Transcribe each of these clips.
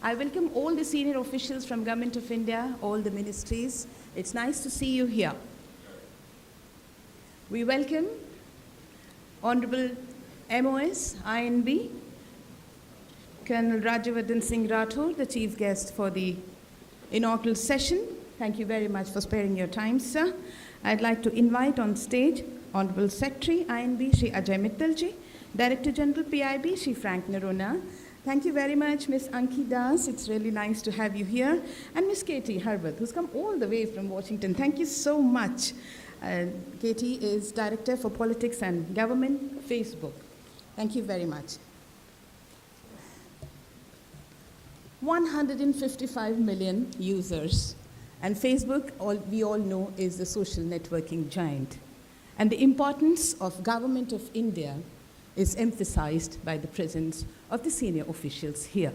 I welcome all the senior officials from Government of India, all the ministries. It's nice to see you here. We welcome Honorable MOS, INB, Colonel Rajyavardhan Singh Rathore, the chief guest for the inaugural session. Thank you very much for sparing your time, sir. I'd like to invite on stage Honorable Secretary, INB, Shri Ajay Mittalji, Director General, PIB, Shri Frank Noronha. Thank you very much, Ms. Anki Das. It's really nice to have you here. And Ms. Katie Harbert, who's come all the way from Washington. Thank you so much. Katie is Director for Politics and Government, Facebook. Thank you very much. 155 million users. And Facebook, we all know, is the social networking giant. And the importance of Government of India is emphasized by the presence of the senior officials here.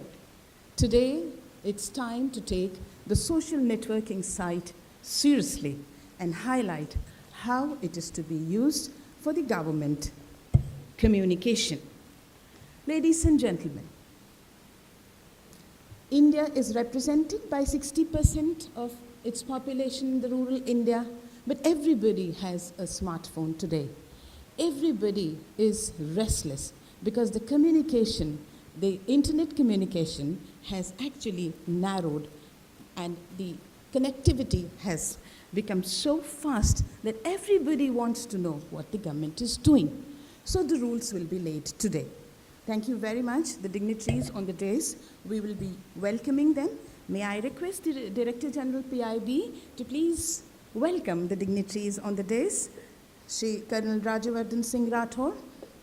Today, it's time to take the social networking site seriously and highlight how it is to be used for the government communication. Ladies and gentlemen, India is represented by 60% of its population in the rural India, but everybody has a smartphone today. Everybody is restless because the communication, the internet communication has actually narrowed and the connectivity has become so fast that everybody wants to know what the government is doing. So the rules will be laid today. Thank you very much, the dignitaries on the dais. We will be welcoming them. May I request the Director General PIB to please welcome the dignitaries on the dais. Shri Colonel Rajyavardhan Singh Rathore,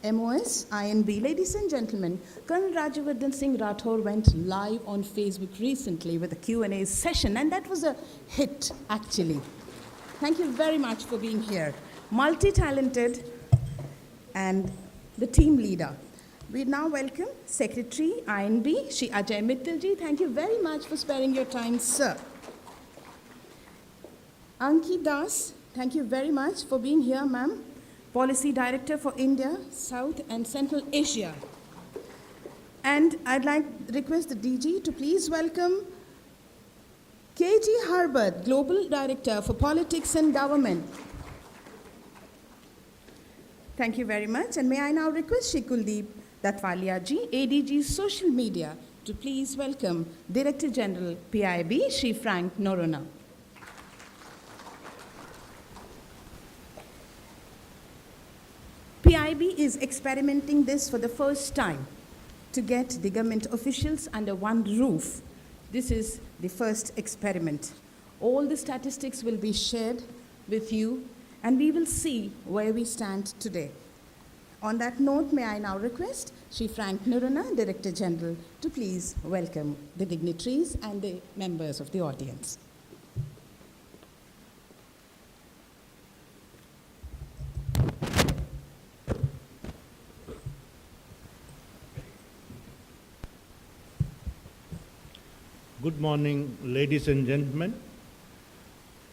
MOS, INB. Ladies and gentlemen, Colonel Rajyavardhan Singh Rathore went live on Facebook recently with a Q&A session, and that was a hit, actually. Thank you very much for being here. Multi-talented and the team leader. We now welcome Secretary, INB, Shri Ajay Mittalji. Thank you very much for sparing your time, sir. Anki Das, thank you very much for being here, ma'am. Policy Director for India, South and Central Asia. And I'd like to request the DG to please welcome Katie Harbert, Global Director for Politics and Government. Thank you very much. And may I now request Shri Kuldeep Datwalia ji, ADG Social Media, to please welcome Director General PIB, Shri Frank Noronha. PIB is experimenting this for the first time to get the government officials under one roof. This is the first experiment. All the statistics will be shared with you, and we will see where we stand today. On that note, may I now request Shri Frank Noronha, Director General, to please welcome the dignitaries and the members of the audience. Good morning, ladies and gentlemen.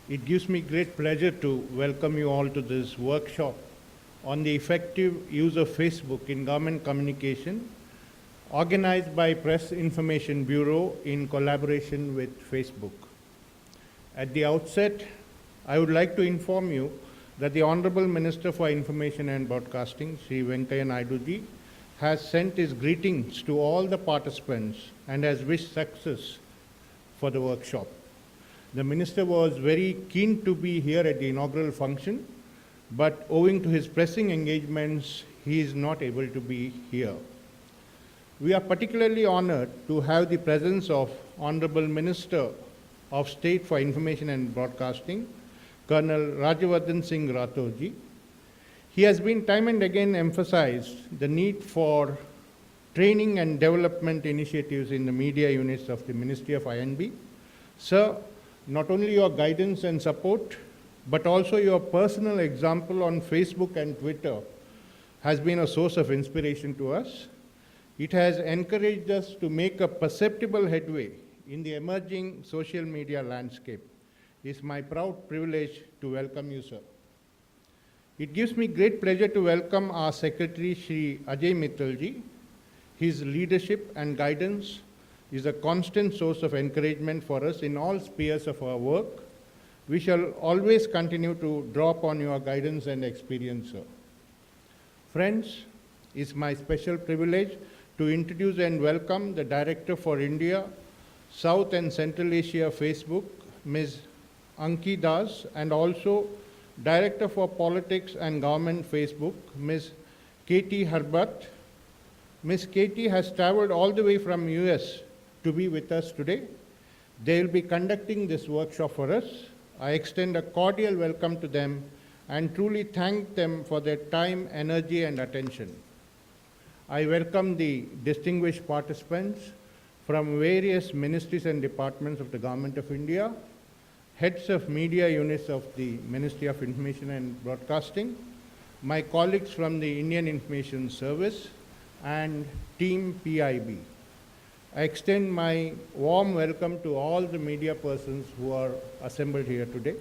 It gives me great pleasure to welcome you all to this workshop on the effective use of Facebook in government communication, organized by Press Information Bureau in collaboration with Facebook. At the outset, I would like to inform you that the Honorable Minister for Information and Broadcasting, Sri Venkaiah Naidu ji, has sent his greetings to all the participants and has wished success for the workshop. The Minister was very keen to be here at the inaugural function, but owing to his pressing engagements, he is not able to be here. We are particularly honored to have the presence of Honorable Minister of State for Information and Broadcasting, Colonel Rajyavardhan Singh Rathore ji. He has been time and again emphasized the need for training and development initiatives in the media units of the Ministry of INB. Sir, not only your guidance and support, but also your personal example on Facebook and Twitter has been a source of inspiration to us. It has encouraged us to make a perceptible headway in the emerging social media landscape. It's my proud privilege to welcome you, sir. It gives me great pleasure to welcome our Secretary, Shri Ajay Mittalji. His leadership and guidance is a constant source of encouragement for us in all spheres of our work. We shall always continue to draw upon your guidance and experience, sir. Friends, it's my special privilege to introduce and welcome the Director for India, South and Central Asia Facebook, Ms. Anki Das, and also Director for Politics and Government Facebook, Ms. Katie Herbat. Ms. Katie has traveled all the way from US to be with us today. They will be conducting this workshop for us. I extend a cordial welcome to them and truly thank them for their time, energy, and attention. I welcome the distinguished participants from various ministries and departments of the Government of India, heads of media units of the Ministry of Information and Broadcasting, my colleagues from the Indian Information Service, and Team PIB. I extend my warm welcome to all the media persons who are assembled here today.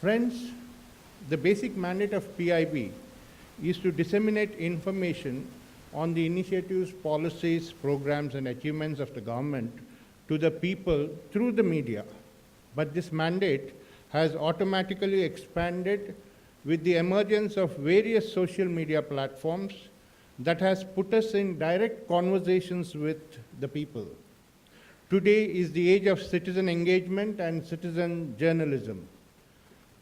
Friends, the basic mandate of PIB is to disseminate information on the initiatives, policies, programs, and achievements of the government to the people through the media. But this mandate has automatically expanded with the emergence of various social media platforms that has put us in direct conversations with the people. Today is the age of citizen engagement and citizen journalism.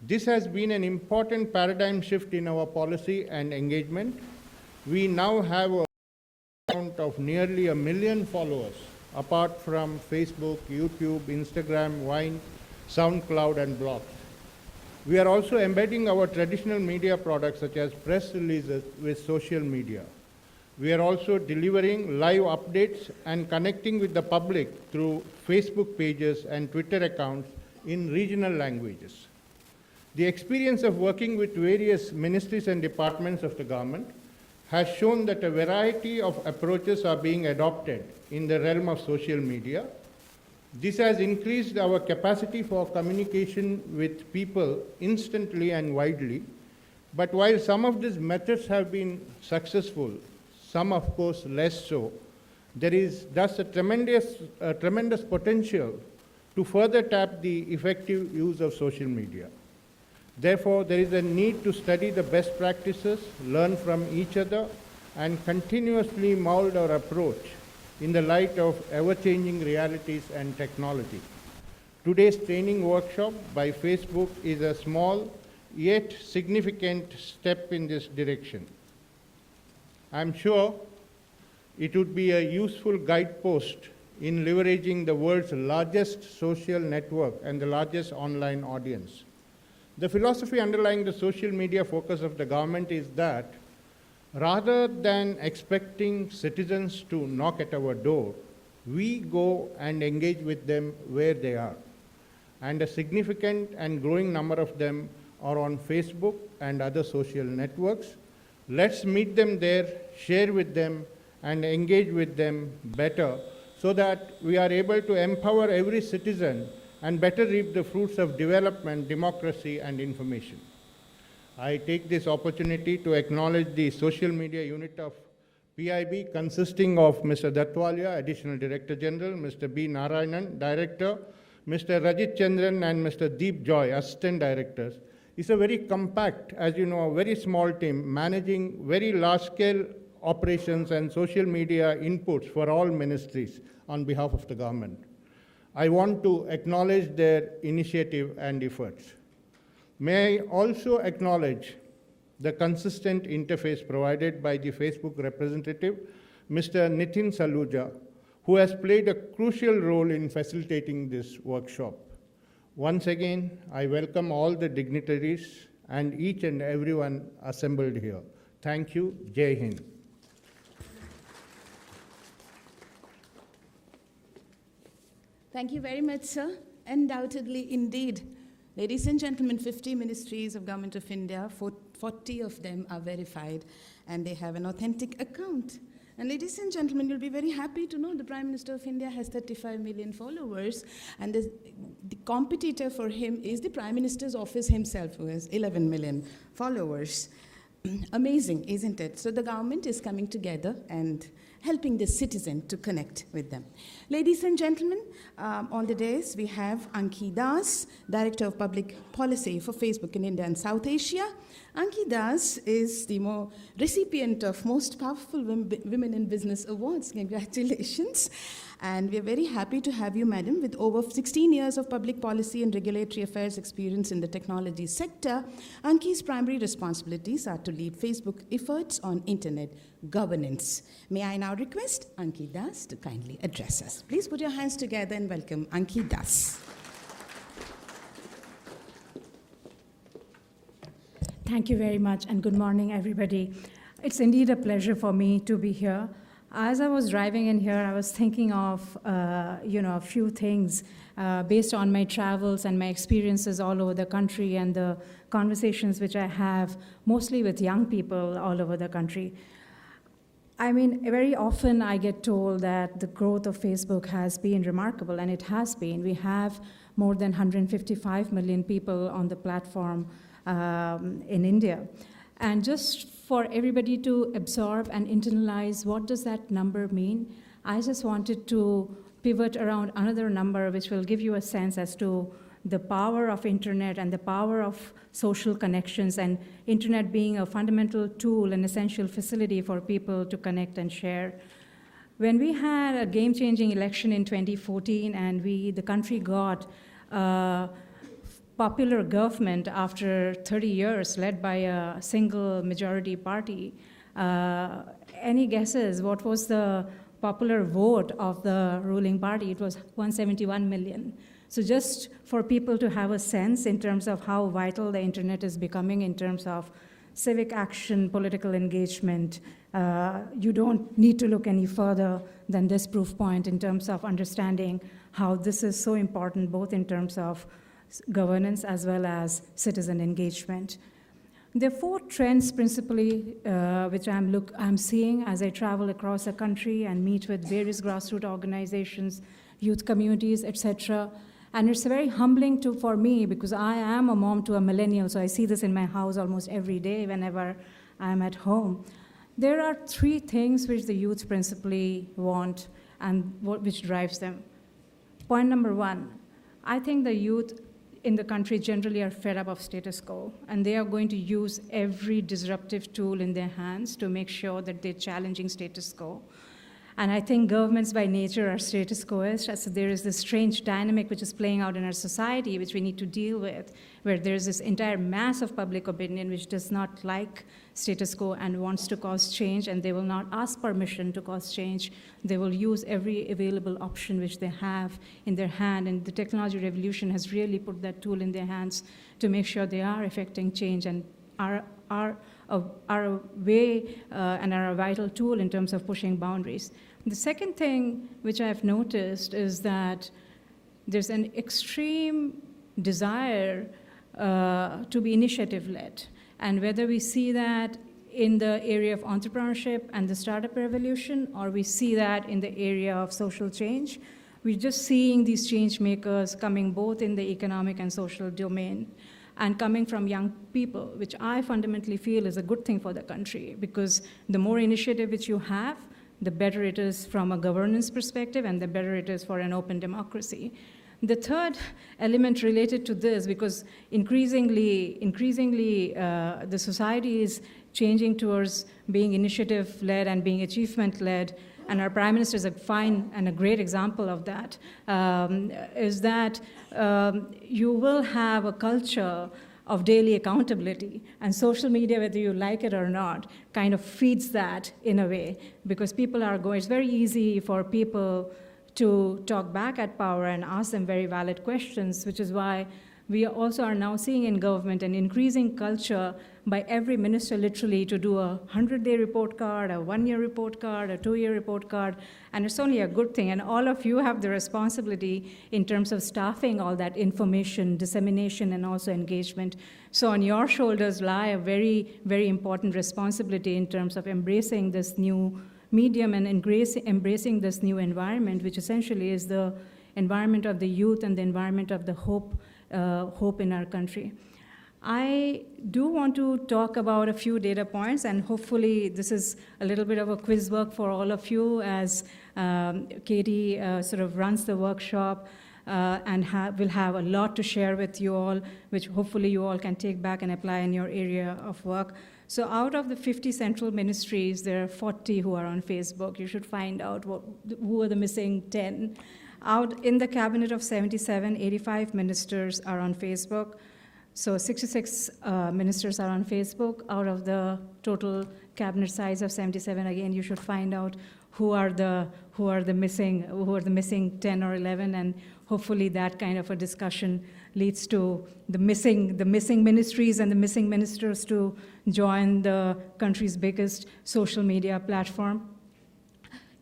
This has been an important paradigm shift in our policy and engagement. We now have a count of nearly 1 million followers, apart from Facebook, YouTube, Instagram, Vine, SoundCloud, and blogs. We are also embedding our traditional media products such as press releases with social media. We are also delivering live updates and connecting with the public through Facebook pages and Twitter accounts in regional languages. The experience of working with various ministries and departments of the government has shown that a variety of approaches are being adopted in the realm of social media. This has increased our capacity for communication with people instantly and widely. But while some of these methods have been successful, some of course less so, there is thus a tremendous potential to further tap the effective use of social media. Therefore, there is a need to study the best practices, learn from each other, and continuously mold our approach in the light of ever-changing realities and technology. Today's training workshop by Facebook is a small yet significant step in this direction. I'm sure it would be a useful guidepost in leveraging the world's largest social network and the largest online audience. The philosophy underlying the social media focus of the government is that rather than expecting citizens to knock at our door, we go and engage with them where they are. And a significant and growing number of them are on Facebook and other social networks. Let's meet them there, share with them, and engage with them better so that we are able to empower every citizen and better reap the fruits of development, democracy, and information. I take this opportunity to acknowledge the social media unit of PIB consisting of Mr. Dattwalia, Additional Director General, Mr. B. Narayanan, Director, Mr. Rajit Chandran, and Mr. Deep Joy, Assistant Directors. It's a very compact, as you know, a very small team managing very large-scale operations and social media inputs for all ministries on behalf of the government. I want to acknowledge their initiative and efforts. May I also acknowledge the consistent interface provided by the Facebook representative, Mr. Nitin Saluja, who has played a crucial role in facilitating this workshop. Once again, I welcome all the dignitaries and each and everyone assembled here. Thank you. Jai Hind. Thank you very much, sir. Undoubtedly, indeed. Ladies and gentlemen, 50 ministries of Government of India, 40 of them are verified, and they have an authentic account. And ladies and gentlemen, you'll be very happy to know the Prime Minister of India has 35 million followers, and the competitor for him is the Prime Minister's office himself, who has 11 million followers. Amazing, isn't it? So the government is coming together, and helping the citizen to connect with them. Ladies and gentlemen, on the dais we have Anki Das, Director of Public Policy for Facebook in India and South Asia. Anki Das is the recipient of Most Powerful Women in Business Awards. Congratulations. And we are very happy to have you, madam, with over 16 years of public policy and regulatory affairs experience in the technology sector. Anki's primary responsibilities are to lead Facebook efforts on internet governance. May I now request Anki Das to kindly address us. Please put your hands together and welcome Anki Das. Thank you very much, and good morning, everybody. It's indeed a pleasure for me to be here. As I was driving in here, I was thinking of a few things based on my travels and my experiences all over the country and the conversations which I have mostly with young people all over the country. I mean, very often I get told that the growth of Facebook has been remarkable, and it has been. We have more than 155 million people on the platform in India. And just for everybody to absorb and internalize what does that number mean, I just wanted to pivot around another number which will give you a sense as to the power of internet and the power of social connections, and internet being a fundamental tool, an essential facility for people to connect and share. When we had a game-changing election in 2014 and the country got popular government after 30 years led by a single majority party. Any guesses what was the popular vote of the ruling party? It was 171 million. So just for people to have a sense in terms of how vital the internet is becoming in terms of civic action, political engagement, you don't need to look any further than this proof point in terms of understanding how this is so important, both in terms of governance as well as citizen engagement. There are four trends principally which I'm seeing as I travel across the country and meet with various grassroots organizations, youth communities, etc. And it's very humbling for me because I am a mom to a millennial, so I see this in my house almost every day whenever I'm at home. There are three things which the youth principally want and which drives them. Point number one, I think the youth in the country generally are fed up of status quo, and they are going to use every disruptive tool in their hands to make sure that they're challenging status quo. And I think governments by nature are status quoists, so there is this strange dynamic which is playing out in our society which we need to deal with, where there's this entire mass of public opinion which does not like status quo and wants to cause change, and they will not ask permission to cause change. They will use every available option which they have in their hand, and the technology revolution has really put that tool in their hands to make sure they are effecting change and are a way and are a vital tool in terms of pushing boundaries. The second thing which I've noticed is that there's an extreme desire to be initiative-led. And whether we see that in the area of entrepreneurship and the startup revolution, or we see that in the area of social change, we're just seeing these change makers coming both in the economic and social domain, and coming from young people, which I fundamentally feel is a good thing for the country, because the more initiative which you have, the better it is from a governance perspective, and the better it is for an open democracy. The third element related to this, because increasingly, the society is changing towards being initiative-led and being achievement-led, and our Prime Minister is a fine and a great example of that, is that you will have a culture of daily accountability, and social media, whether you like it or not, kind of feeds that in a way, because people are going, it's very easy for people to talk back at power and ask them very valid questions, which is why we also are now seeing in government an increasing culture by every minister literally to do a 100-day report card, a 1-year report card, a 2-year report card, and it's only a good thing. And all of you have the responsibility in terms of staffing all that information, dissemination, and also engagement. So on your shoulders lie a very, very important responsibility in terms of embracing this new medium and embracing this new environment, which essentially is the environment of the youth and the environment of the hope in our country. I do want to talk about a few data points, and hopefully this is a little bit of a quiz work for all of you as Katie sort of runs the workshop and will have a lot to share with you all, which hopefully you all can take back and apply in your area of work. So out of the 50 central ministries, there are 40 who are on Facebook. You should find out who are the missing 10. Out in the cabinet of 77, 85 ministers are on Facebook. So 66 ministers are on Facebook. Out of the total cabinet size of 77, again, you should find out who are the missing 10 or 11, and hopefully that kind of a discussion leads to the missing ministries and the missing ministers to join the country's biggest social media platform.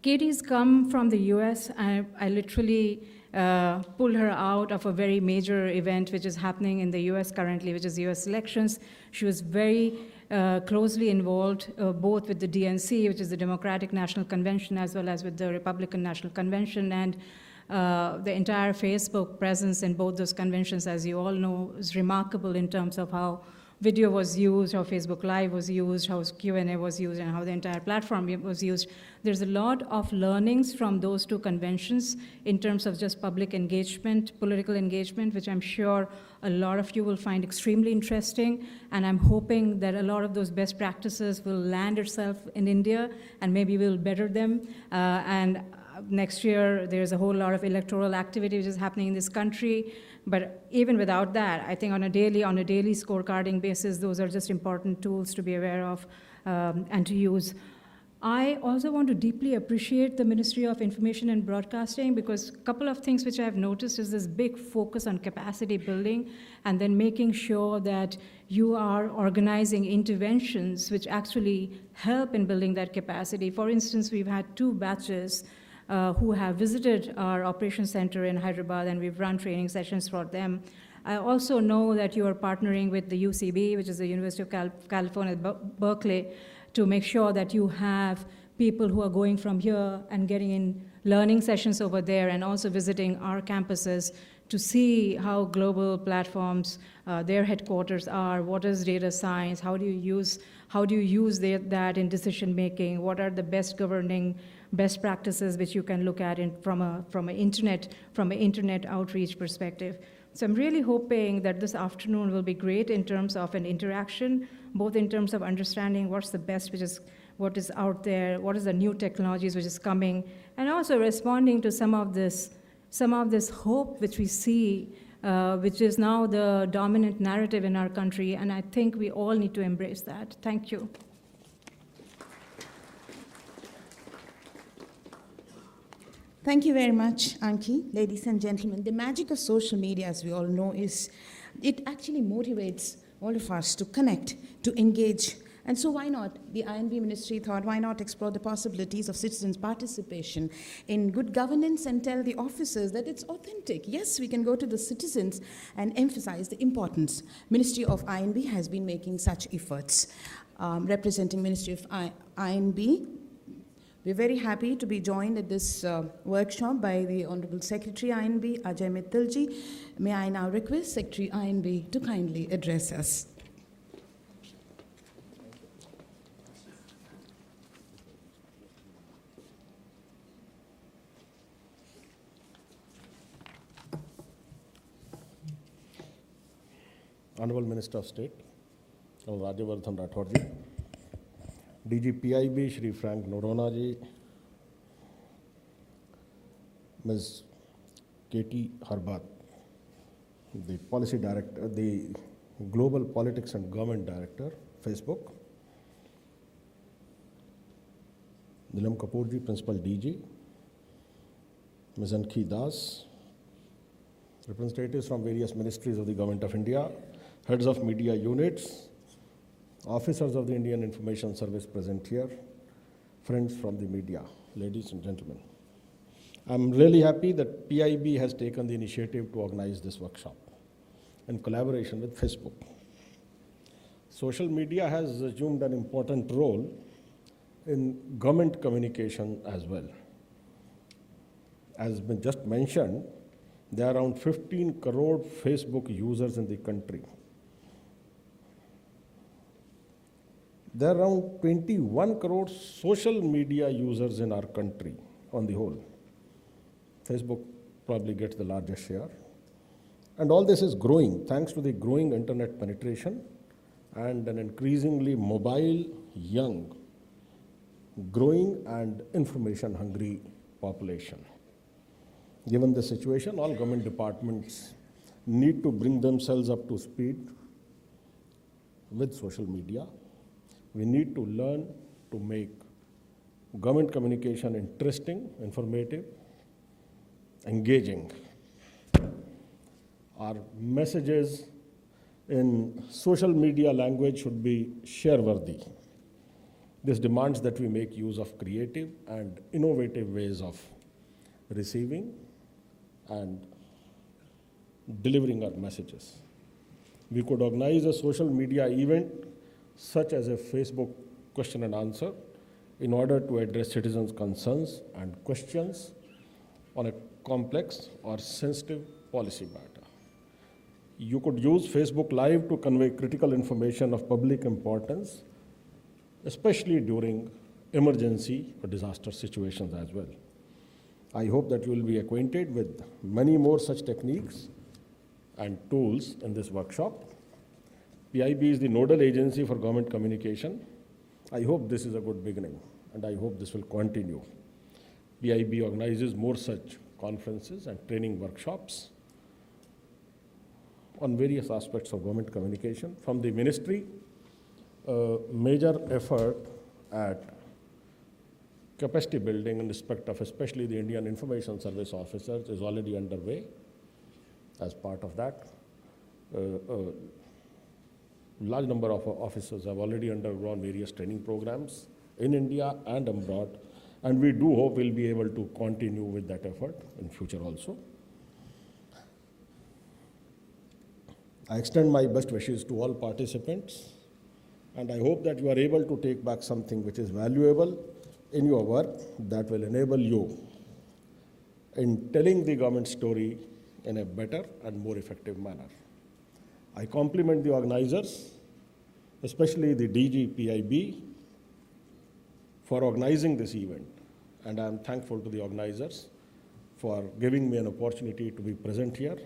Katie's come from the US, and I literally pulled her out of a very major event which is happening in the US currently, which is US elections. She was very closely involved both with the DNC, which is the Democratic National Convention, as well as with the Republican National Convention, and the entire Facebook presence in both those conventions, as you all know, is remarkable in terms of how video was used, how Facebook Live was used, how Q&A was used, and how the entire platform was used. There's a lot of learnings from those two conventions in terms of just public engagement, political engagement, which I'm sure a lot of you will find extremely interesting. And I'm hoping that a lot of those best practices will land itself in India, and maybe we'll better them. Next year, there's a whole lot of electoral activity which is happening in this country. But even without that, I think on a daily scorecarding basis, those are just important tools to be aware of and to use. I also want to deeply appreciate the Ministry of Information and Broadcasting, because a couple of things which I've noticed is this big focus on capacity building, and then making sure that you are organizing interventions which actually help in building that capacity. For instance, we've had 2 batches who have visited our operations center in Hyderabad, and we've run training sessions for them. I also know that you are partnering with the UCB, which is the University of California, Berkeley, to make sure that you have people who are going from here and getting in learning sessions over there, and also visiting our campuses to see how global platforms, their headquarters are, what is data science, how do you use that in decision making, what are the best practices which you can look at from an internet outreach perspective. So I'm really hoping that this afternoon will be great in terms of an interaction, both in terms of understanding what's the best, what is out there, what is the new technologies which is coming, and also responding to some of this hope which we see, which is now the dominant narrative in our country, and I think we all need to embrace that. Thank you. Thank you very much, Anki. Ladies and gentlemen, the magic of social media, as we all know, is it actually motivates all of us to connect, to engage. And so why not? The INB ministry thought, why not explore the possibilities of citizens' participation in good governance and tell the officers that it's authentic. Yes, we can go to the citizens and emphasize the importance. Ministry of INB has been making such efforts. Representing Ministry of INB, we're very happy to be joined at this workshop by the Honorable Secretary INB, Ajay Mittalji. May I now request Secretary INB to kindly address us. Honorable Minister of State, Rajyavardhan Rathore ji, DG PIB Shri Frank Noronha ji, Ms. Katie Harbath, the Policy Director, the Global Politics and Government Director, Facebook, Nilam Kapoor ji, Principal DG, Ms. Ankhi Das, representatives from various ministries of the Government of India, heads of media units, officers of the Indian Information Service present here, friends from the media, ladies and gentlemen. I'm really happy that PIB has taken the initiative to organize this workshop in collaboration with Facebook. Social media has assumed an important role in government communication as well. As been just mentioned, there are around 15 crore Facebook users in the country. There are around 21 crore social media users in our country on the whole. Facebook probably gets the largest share. And all this is growing thanks to the growing internet penetration and an increasingly mobile, young, growing and information hungry population. Given the situation, all government departments need to bring themselves up to speed with social media. We need to learn to make government communication interesting, informative, engaging. Our messages in social media language should be share-worthy. This demands that we make use of creative and innovative ways of receiving and delivering our messages. We could organize a social media event such as a Facebook question and answer in order to address citizens' concerns and questions on a complex or sensitive policy matter. You could use Facebook Live to convey critical information of public importance, especially during emergency or disaster situations as well. I hope that you will be acquainted with many more such techniques and tools in this workshop. PIB is the nodal agency for government communication. I hope this is a good beginning, and I hope this will continue. PIB organizes more such conferences and training workshops on various aspects of government communication. From the ministry, a major effort at capacity building in respect of especially the Indian Information Service officers is already underway. As part of that, a large number of officers have already undergone various training programs in India and abroad, and we do hope we'll be able to continue with that effort in future also. I extend my best wishes to all participants, and I hope that you are able to take back something which is valuable in your work that will enable you in telling the government story in a better and more effective manner. I compliment the organizers, especially the DG PIB, for organizing this event, and I am thankful to the organizers for giving me an opportunity to be present here.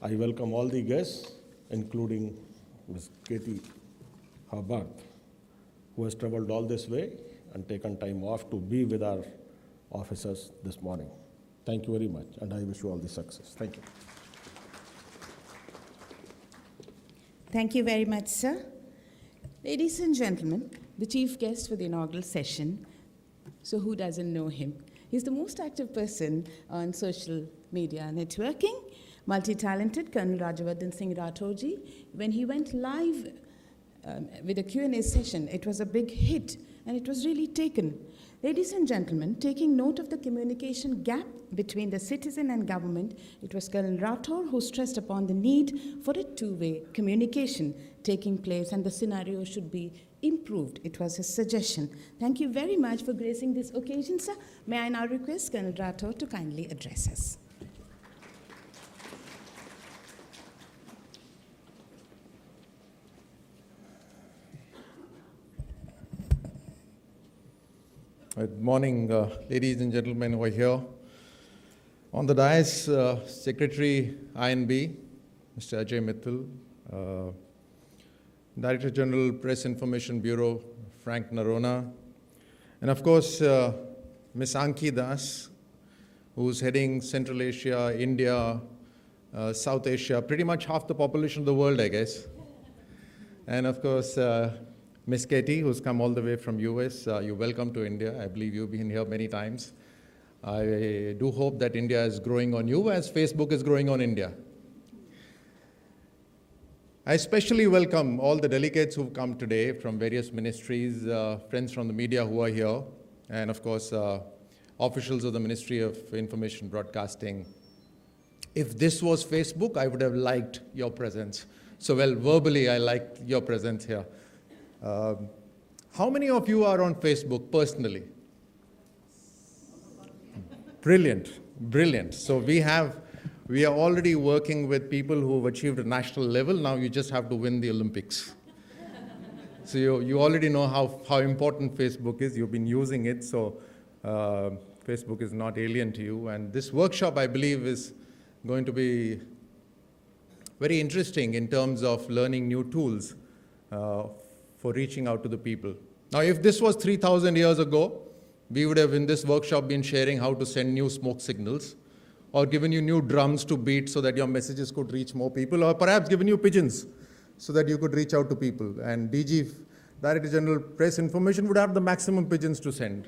I welcome all the guests, including Ms. Katie Hubbard, who has traveled all this way and taken time off to be with our officers this morning. Thank you very much, and I wish you all the success. Thank you. Thank you very much, sir. Ladies and gentlemen, the chief guest for the inaugural session. So who doesn't know him? He's the most active person on social media networking, multi-talented Colonel Rajyavardhan Singh Rathorji. When he went live with a Q&A session, it was a big hit, and it was really taken. Ladies and gentlemen, taking note of the communication gap between the citizen and government, it was Colonel Rathore who stressed upon the need for a two-way communication taking place, and the scenario should be improved. It was his suggestion. Thank you very much for gracing this occasion, sir. May I now request Colonel Rathore to kindly address us. Good morning, ladies and gentlemen who are here. On the dais, Secretary INB, Mr. Ajay Mittal, Director General, Press Information Bureau, Frank Narona, and of course, Ms. Anki Das, who's heading Central Asia, India, South Asia, pretty much half the population of the world, I guess. And of course, Ms. Katie, who's come all the way from US, you're welcome to India. I believe you've been here many times. I do hope that India is growing on you as Facebook is growing on India. I especially welcome all the delegates who've come today from various ministries, friends from the media who are here, and of course, officials of the Ministry of Information Broadcasting. If this was Facebook, I would have liked your presence. So well, verbally, I liked your presence here. How many of you are on Facebook personally? Brilliant, brilliant. So we are already working with people who have achieved a national level. Now you just have to win the Olympics. So you already know how important Facebook is. You've been using it, so Facebook is not alien to you. And this workshop, I believe, is going to be very interesting in terms of learning new tools for reaching out to the people. Now, if this was 3,000 years ago, we would have in this workshop been sharing how to send new smoke signals, or given you new drums to beat so that your messages could reach more people, or perhaps given you pigeons so that you could reach out to people. And DG, Director General Press Information, would have the maximum pigeons to send.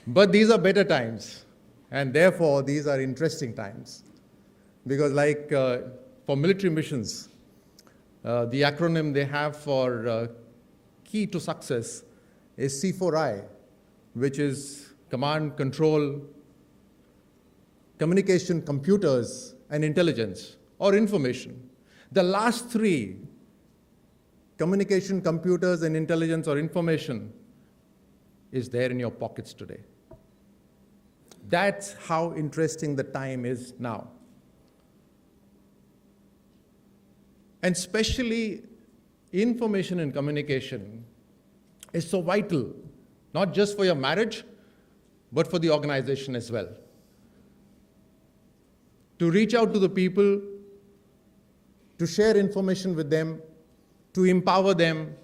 But these are better times, and therefore these are interesting times. Because like for military missions, the acronym they have for key to success is C4I, which is command, control, communication, computers, and intelligence, or information. The last three, communication, computers, and intelligence or information, is there in your pockets today. That's how interesting the time is now. And especially information and communication is so vital, not just for your marriage, but for the organization as well. To reach out to the people, to share information with them, to empower them,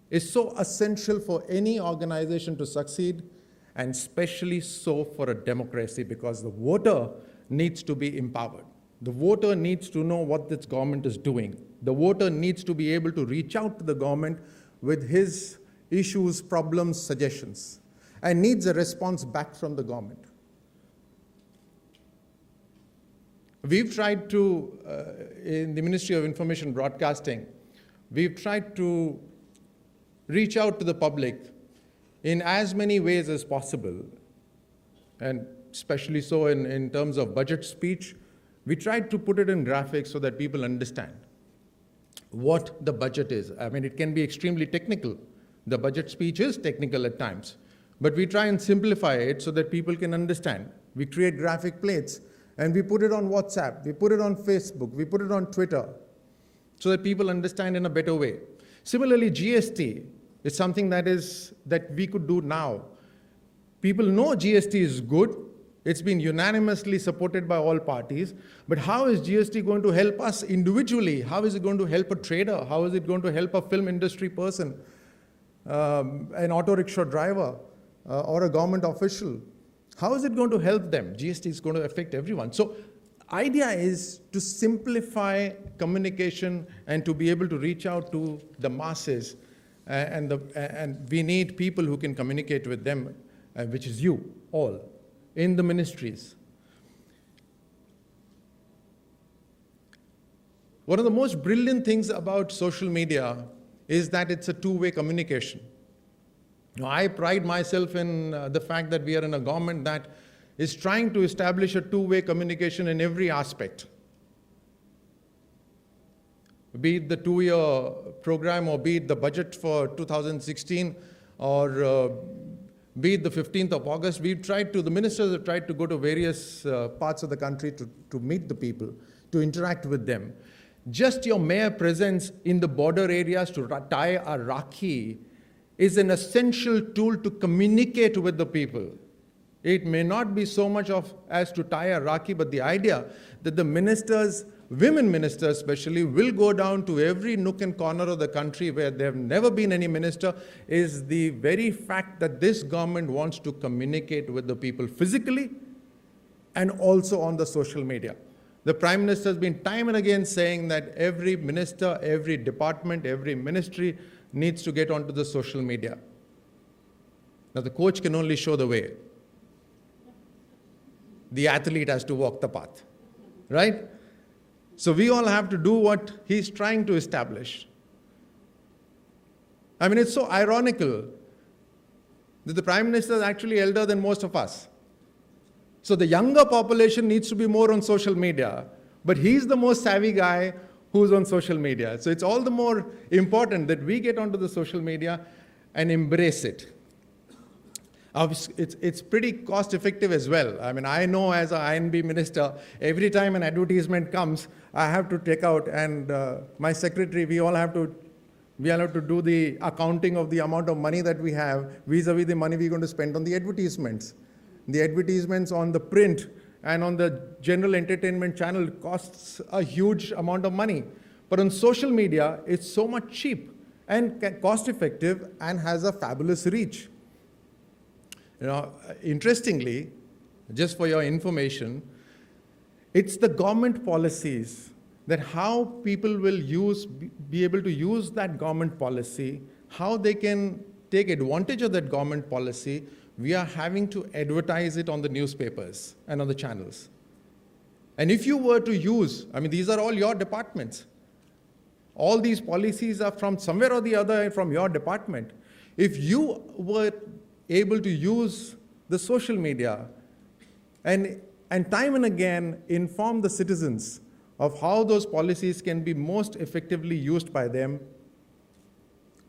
is so essential for any organization to succeed, and especially so for a democracy, because the voter needs to be empowered. The voter needs to know what this government is doing. The voter needs to be able to reach out to the government with his issues, problems, suggestions, and needs a response back from the government. We've tried to, in the Ministry of Information Broadcasting, we've tried to reach out to the public in as many ways as possible, and especially so in terms of budget speech. We tried to put it in graphics so that people understand what the budget is. I mean, it can be extremely technical. The budget speech is technical at times, but we try and simplify it so that people can understand. We create graphic plates, and we put it on WhatsApp, we put it on Facebook, we put it on Twitter, so that people understand in a better way. Similarly, GST is something that we could do now. People know GST is good. It's been unanimously supported by all parties. But how is GST going to help us individually? How is it going to help a trader? How is it going to help a film industry person, an auto rickshaw driver, or a government official? How is it going to help them? GST is going to affect everyone. So idea is to simplify communication and to be able to reach out to the masses. And we need people who can communicate with them, which is you all, in the ministries. One of the most brilliant things about social media is that it's a two-way communication. Now, I pride myself in the fact that we are in a government that is trying to establish a two-way communication in every aspect. Be it the two-year program, or be it the budget for 2016, or be it the 15th of August, the ministers have tried to go to various parts of the country to meet the people, to interact with them. Just your mere presence in the border areas to tie a Rakhi is an essential tool to communicate with the people. It may not be so much as to tie a Rakhi, but the idea that the ministers, women ministers especially, will go down to every nook and corner of the country where there have never been any minister, is the very fact that this government wants to communicate with the people physically and also on the social media. The Prime Minister has been time and again saying that every minister, every department, every ministry needs to get onto the social media. Now, the coach can only show the way. The athlete has to walk the path, right? So we all have to do what he's trying to establish. I mean, it's so ironical that the Prime Minister is actually elder than most of us. So the younger population needs to be more on social media, but he's the most savvy guy who's on social media. So it's all the more important that we get onto the social media and embrace it. It's pretty cost effective as well. I mean, I know as an INB minister, every time an advertisement comes, I have to take out, and my secretary, we all have to do the accounting of the amount of money that we have vis-a-vis the money we're going to spend on the advertisements. The advertisements on the print and on the general entertainment channel costs a huge amount of money. But on social media, it's so much cheap and cost effective and has a fabulous reach. You know, interestingly, just for your information, it's the government policies that how people will be able to use that government policy, how they can take advantage of that government policy. We are having to advertise it on the newspapers and on the channels. And if you were to use, I mean, these are all your departments. All these policies are from somewhere or the other from your department. If you were able to use the social media and time and again inform the citizens of how those policies can be most effectively used by them,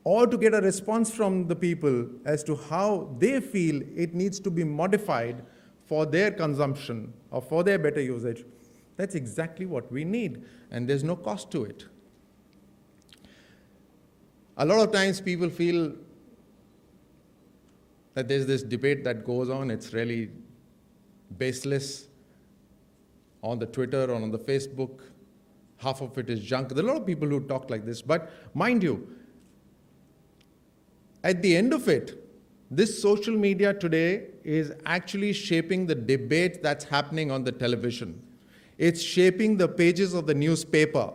or to get a response from the people as to how they feel it needs to be modified for their consumption or for their better usage, that's exactly what we need, and there's no cost to it. A lot of times people feel that there's this debate that goes on, it's really baseless on the Twitter or on the Facebook. Half of it is junk. There are a lot of people who talk like this, but mind you, at the end of it, this social media today is actually shaping the debate that's happening on the television. It's shaping the pages of the newspaper.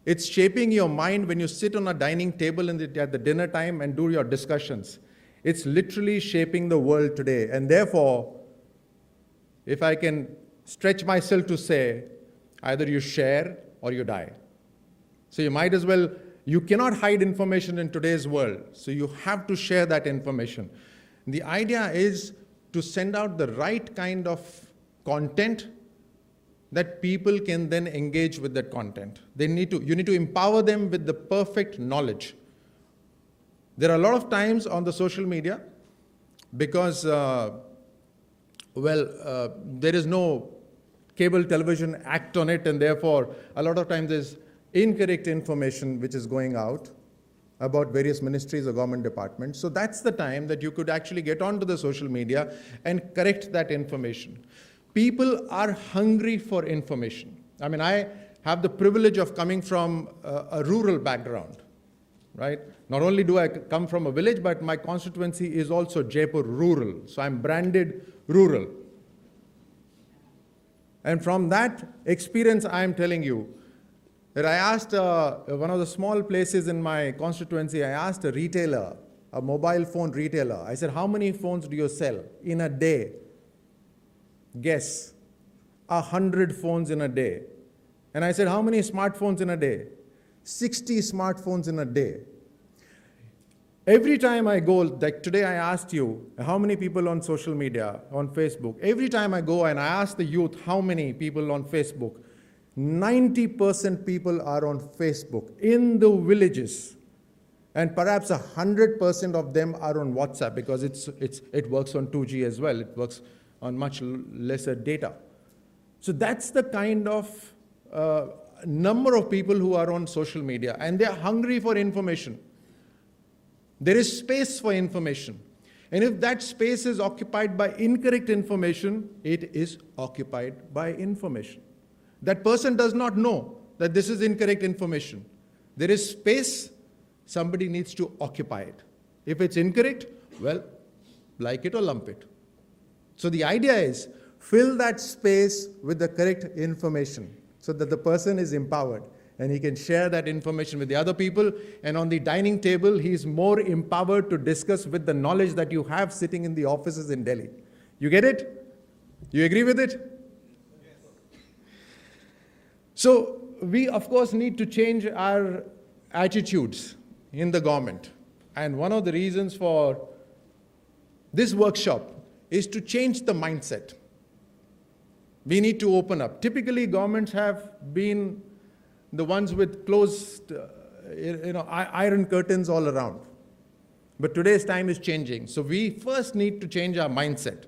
It's shaping your mind when you sit on a dining table at the dinner time and do your discussions. It's literally shaping the world today. And therefore, if I can stretch myself to say, either you share or you die. So you might as well, you cannot hide information in today's world. So you have to share that information. The idea is to send out the right kind of content that people can then engage with that content. You need to empower them with the perfect knowledge. There are a lot of times on the social media, because, there is no Cable Television Act on it, and therefore, a lot of times there's incorrect information which is going out about various ministries or government departments. So that's the time that you could actually get onto the social media and correct that information. People are hungry for information. I mean, I have the privilege of coming from a rural background, right? Not only do I come from a village, but my constituency is also Jaipur rural. So I'm branded rural. And from that experience, I am telling you that I asked one of the small places in my constituency, I asked a retailer, a mobile phone retailer, I said, how many phones do you sell in a day? Guess, 100 phones in a day. And I said, how many smartphones in a day? 60 smartphones in a day. Every time I go, like today I asked you, how many people on social media, on Facebook? Every time I go and I ask the youth, how many people on Facebook? 90% people are on Facebook in the villages. And perhaps 100% of them are on WhatsApp because it works on 2G as well. It works on much lesser data. So that's the kind of number of people who are on social media, and they're hungry for information. There is space for information. And if that space is occupied by incorrect information, it is occupied by information. That person does not know that this is incorrect information. There is space, somebody needs to occupy it. If it's incorrect, well, like it or lump it. So the idea is, fill that space with the correct information so that the person is empowered and he can share that information with the other people. And on the dining table, he is more empowered to discuss with the knowledge that you have sitting in the offices in Delhi. You get it? You agree with it? So we, of course, need to change our attitudes in the government. And one of the reasons for this workshop is to change the mindset. We need to open up. Typically, governments have been the ones with closed, iron curtains all around. But today's time is changing. So we first need to change our mindset.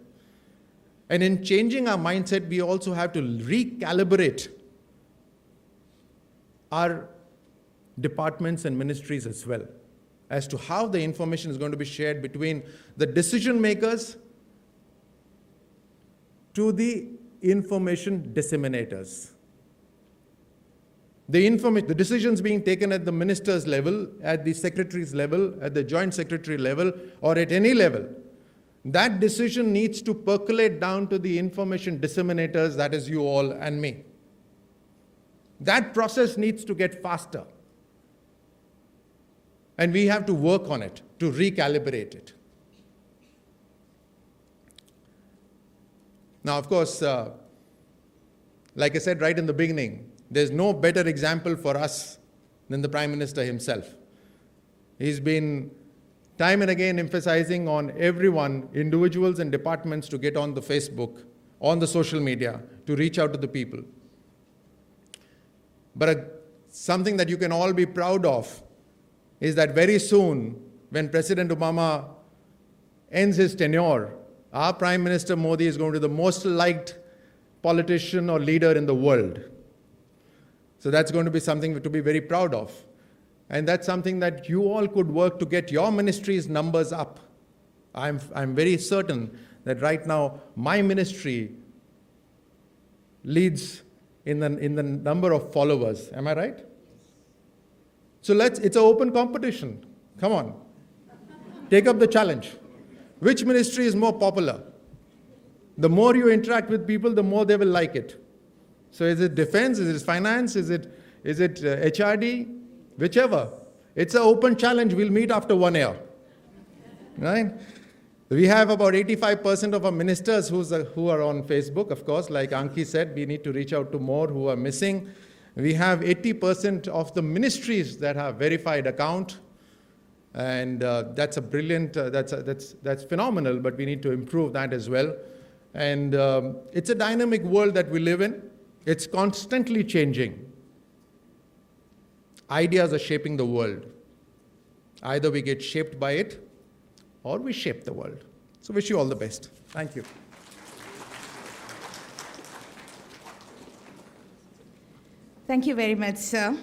And in changing our mindset, we also have to recalibrate our departments and ministries as well, as to how the information is going to be shared between the decision makers to the information disseminators. The decisions being taken at the minister's level, at the secretary's level, at the joint secretary level, or at any level, that decision needs to percolate down to the information disseminators, that is you all and me. That process needs to get faster. And we have to work on it, to recalibrate it. Now, of course, like I said right in the beginning, there's no better example for us than the Prime Minister himself. He's been time and again emphasizing on everyone, individuals and departments, to get on the Facebook, on the social media, to reach out to the people. But something that you can all be proud of is that very soon, when President Obama ends his tenure, our Prime Minister Modi is going to be the most liked politician or leader in the world. So that's going to be something to be very proud of. And that's something that you all could work to get your ministry's numbers up. I'm very certain that right now my ministry leads in the number of followers. Am I right? So it's an open competition. Come on. Take up the challenge. Which ministry is more popular? The more you interact with people, the more they will like it. So is it defense? Is it finance? Is it HRD? Whichever. It's an open challenge. We'll meet after 1 year. Right? We have about 85% of our ministers who are on Facebook, of course. Like Anki said, we need to reach out to more who are missing. We have 80% of the ministries that have verified account. And that's a brilliant, that's phenomenal, but we need to improve that as well. And it's a dynamic world that we live in. It's constantly changing. Ideas are shaping the world. Either we get shaped by it, or we shape the world. So wish you all the best. Thank you. Thank you very much, sir.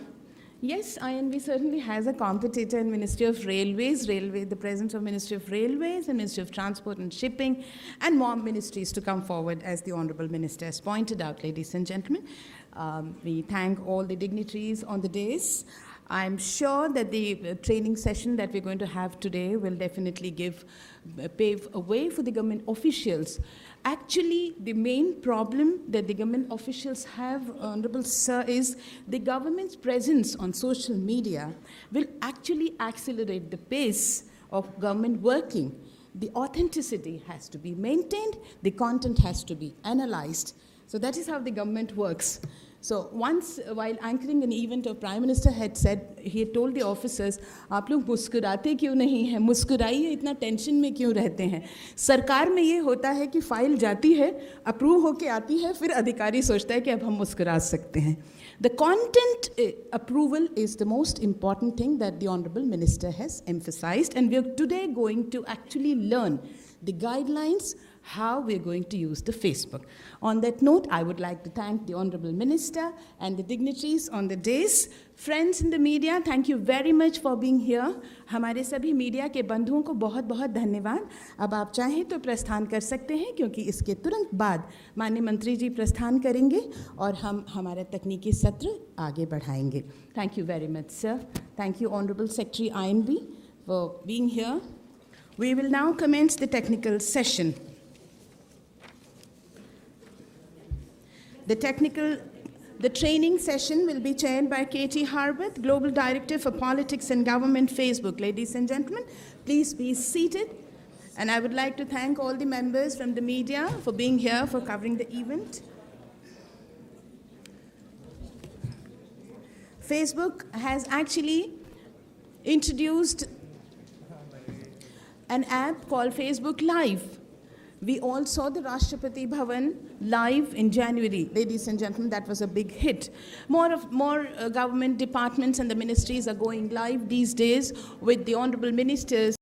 Yes, INB certainly has a competitor in Ministry of Railways, the presence of Ministry of Railways and Ministry of Transport and Shipping, and more ministries to come forward, as the Honourable Minister has pointed out, ladies and gentlemen. We thank all the dignitaries on the dais. I'm sure that the training session that we're going to have today will definitely pave a way for the government officials. Actually, the main problem that the government officials have, Honorable Sir, is the government's presence on social media will actually accelerate the pace of government working. The authenticity has to be maintained, the content has to be analyzed. So that is how the government works. So once, while anchoring an event, a Prime Minister had said, he had told the officers, आप लोग मुस्कुराते क्यों नहीं हैं, मुस्कुराइए, इतना tension में क्यों रहते हैं. सरकार में ये होता है कि फाइल जाती है, अप्रूव होके आती है, फिर अधिकारी सोचता है कि अब हम मुस्कुरा सकते हैं. The content approval is the most important thing that the Honourable Minister has emphasized, and we are today going to actually learn the guidelines how we're going to use the Facebook. On that note, I would like to thank the Honourable Minister and the dignitaries on the dais. Friends in the media, thank you very much for being here. हमारे सभी media के बंधुओं को बहुत बहुत धन्यवाद. अब आप चाहें तो प्रस्थान कर सकते हैं, क्योंकि इसके तुरंत बाद माननीय मंत्री जी प्रस्थान करेंगे और हम हमारा तकनीकी सत्र आगे बढ़ाएंगे. Thank you very much, sir. Thank you, Honourable Secretary INB, for being here. We will now commence the technical session. The training session will be chaired by Katie Harbath, Global Director for Politics and Government, Facebook. Ladies and gentlemen, please be seated. And I would like to thank all the members from the media for being here, for covering the event. Facebook has actually introduced an app called Facebook Live. We all saw the Rashtrapati Bhavan live in January. Ladies and gentlemen, that was a big hit. More government departments and the ministries are going live these days with the Honourable Ministers